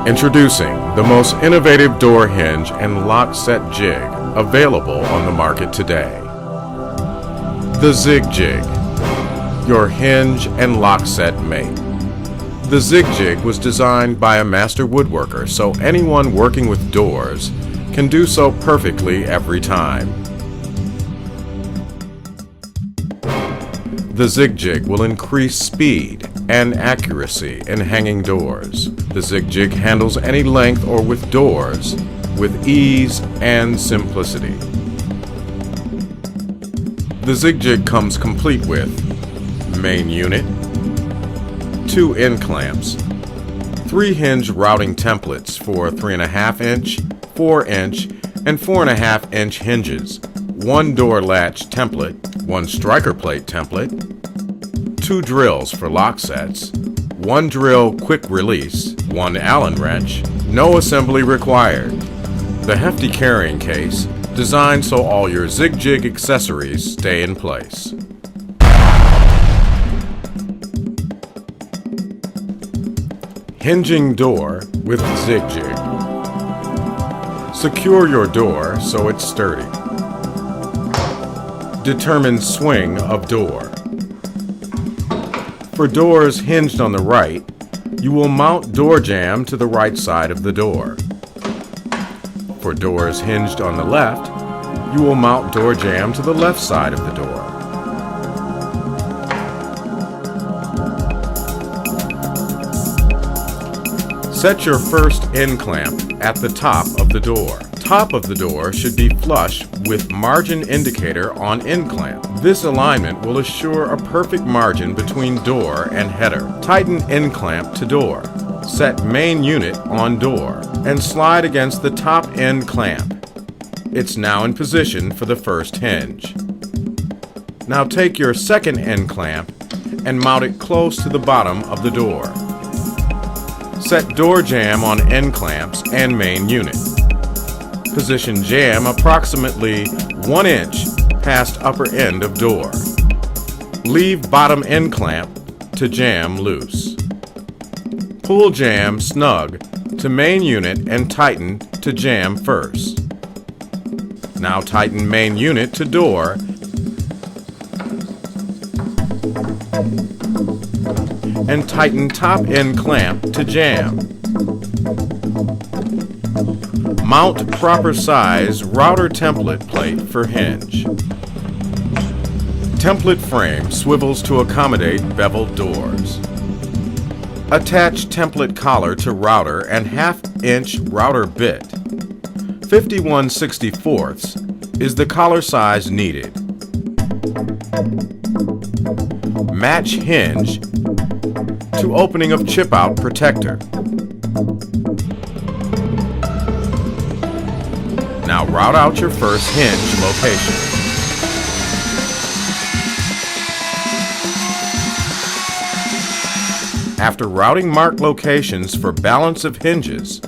Introducing the most innovative door hinge and lock set jig available on the market today. The Sieg Jig, your hinge and lock set mate. The Sieg Jig was designed by a master woodworker so anyone working with doors can do so perfectly every time. The Sieg Jig will increase speed and accuracy in hanging doors. The Sieg Jig handles any length or width doors with ease and simplicity. The Sieg Jig comes complete with main unit, 2 end clamps, 3 hinge routing templates for 3.5 inch, 4 inch, and 4.5 inch hinges, 1 door latch template, 1 striker plate template, 2 drills for lock sets, 1 drill quick release, 1 Allen wrench, no assembly required. The hefty carrying case, designed so all your Sieg Jig accessories stay in place. Hinging door with Sieg Jig. Secure your door so it's sturdy. Determine swing of door. For doors hinged on the right, you will mount door jamb to the right side of the door. For doors hinged on the left, you will mount door jamb to the left side of the door. Set your first end clamp at the top of the door. Top of the door should be flush with margin indicator on end clamp. This alignment will assure a perfect margin between door and header. Tighten end clamp to door. Set main unit on door and slide against the top end clamp. It's now in position for the first hinge. Now take your second end clamp and mount it close to the bottom of the door. Set door jamb on end clamps and main unit. Position jamb approximately 1 inch past upper end of door. Leave bottom end clamp to jamb loose. Pull jamb snug to main unit and tighten to jamb first. Now tighten main unit to door and tighten top end clamp to jamb. Mount proper size router template plate for hinge. Template frame swivels to accommodate beveled doors. Attach template collar to router and 1/2 inch router bit. 51/64 is the collar size needed. Match hinge to opening of chip out protector. Now route out your first hinge location. After routing marked locations for balance of hinges,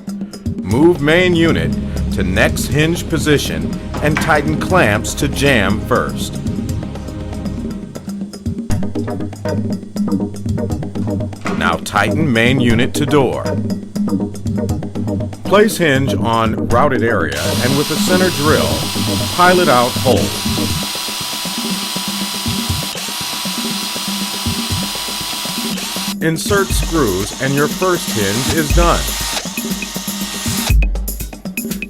move main unit to next hinge position and tighten clamps to jamb first. Now tighten main unit to door. Place hinge on routed area and with a center drill, pilot out hole. Insert screws and your first hinge is done.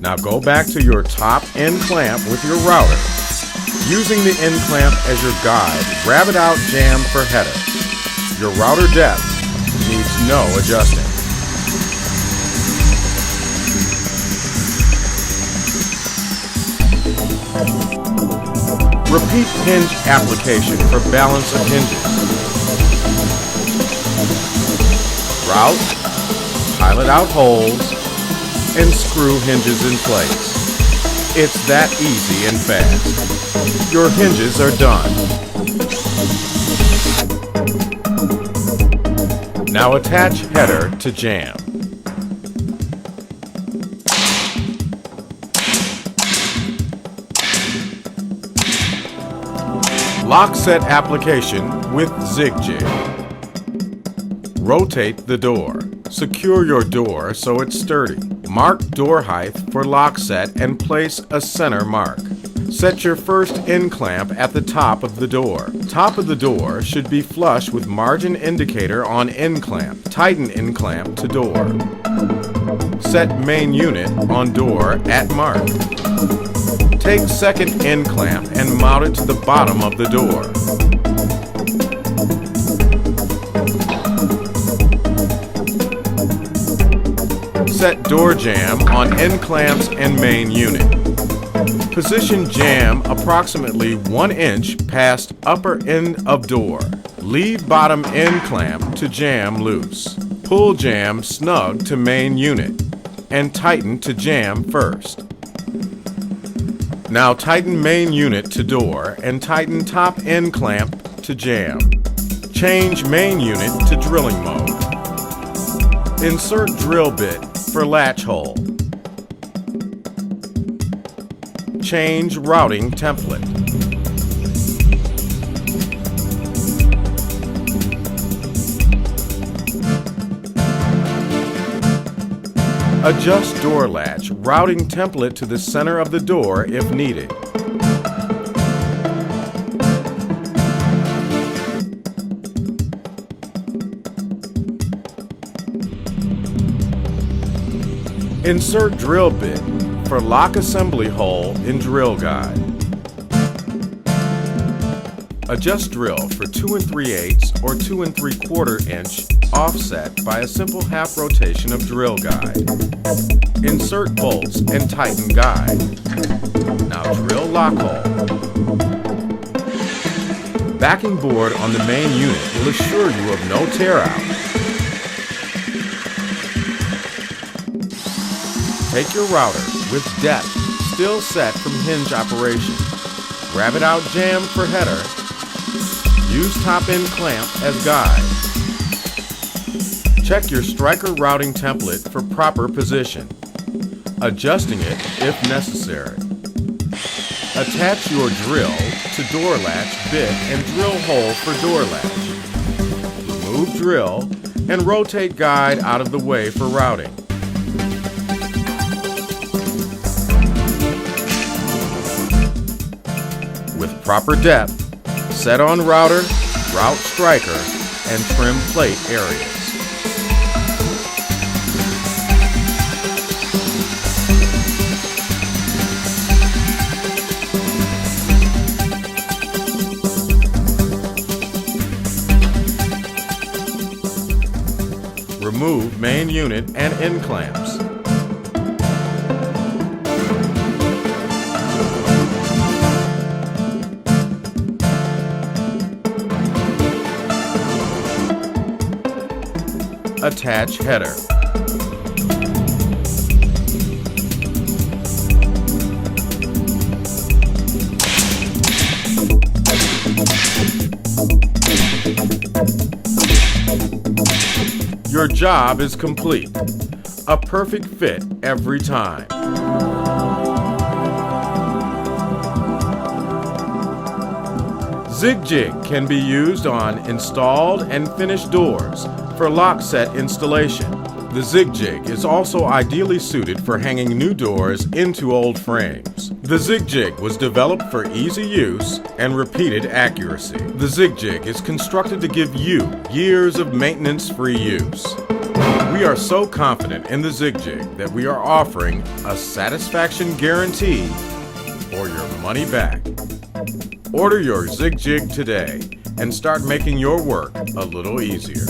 Now go back to your top end clamp with your router. Using the end clamp as your guide, grab it out jamb for header. Your router depth needs no adjusting. Repeat hinge application for balance of hinges. Route, pilot out holes, and screw hinges in place. It's that easy and fast. Your hinges are done. Now attach header to jamb. Lock set application with Sieg Jig. Rotate the door. Secure your door so it's sturdy. Mark door height for lock set and place a center mark. Set your first end clamp at the top of the door. Top of the door should be flush with margin indicator on end clamp. Tighten end clamp to door. Set main unit on door at mark. Take second end clamp and mount it to the bottom of the door. Set door jamb on end clamps and main unit. Position jamb approximately 1 inch past upper end of door. Leave bottom end clamp to jamb loose. Pull jamb snug to main unit and tighten to jamb first. Now tighten main unit to door and tighten top end clamp to jamb. Change main unit to drilling mode. Insert drill bit for latch hole. Change routing template. Adjust door latch routing template to the center of the door if needed. Insert drill bit for lock assembly hole in drill guide. Adjust drill for 2 3/8 or 2 3/4 inch offset by a simple half rotation of drill guide. Insert bolts and tighten guide. Now drill lock hole. Backing board on the main unit will assure you of no tear out. Take your router with depth still set from hinge operation. Grab it out jamb for header. Use top end clamp as guide. Check your striker routing template for proper position, adjusting it if necessary. Attach your drill to door latch bit and drill hole for door latch. Remove drill and rotate guide out of the way for routing. With proper depth, set on router, route striker, and trim plate areas. Remove main unit and end clamps. Attach header. Your job is complete. A perfect fit every time. Sieg Jig can be used on installed and finished doors for lock set installation. The Sieg Jig is also ideally suited for hanging new doors into old frames. The Sieg Jig was developed for easy use and repeated accuracy. The Sieg Jig is constructed to give you years of maintenance-free use. We are so confident in the Sieg Jig that we are offering a satisfaction guarantee or your money back. Order your Sieg Jig today and start making your work a little easier.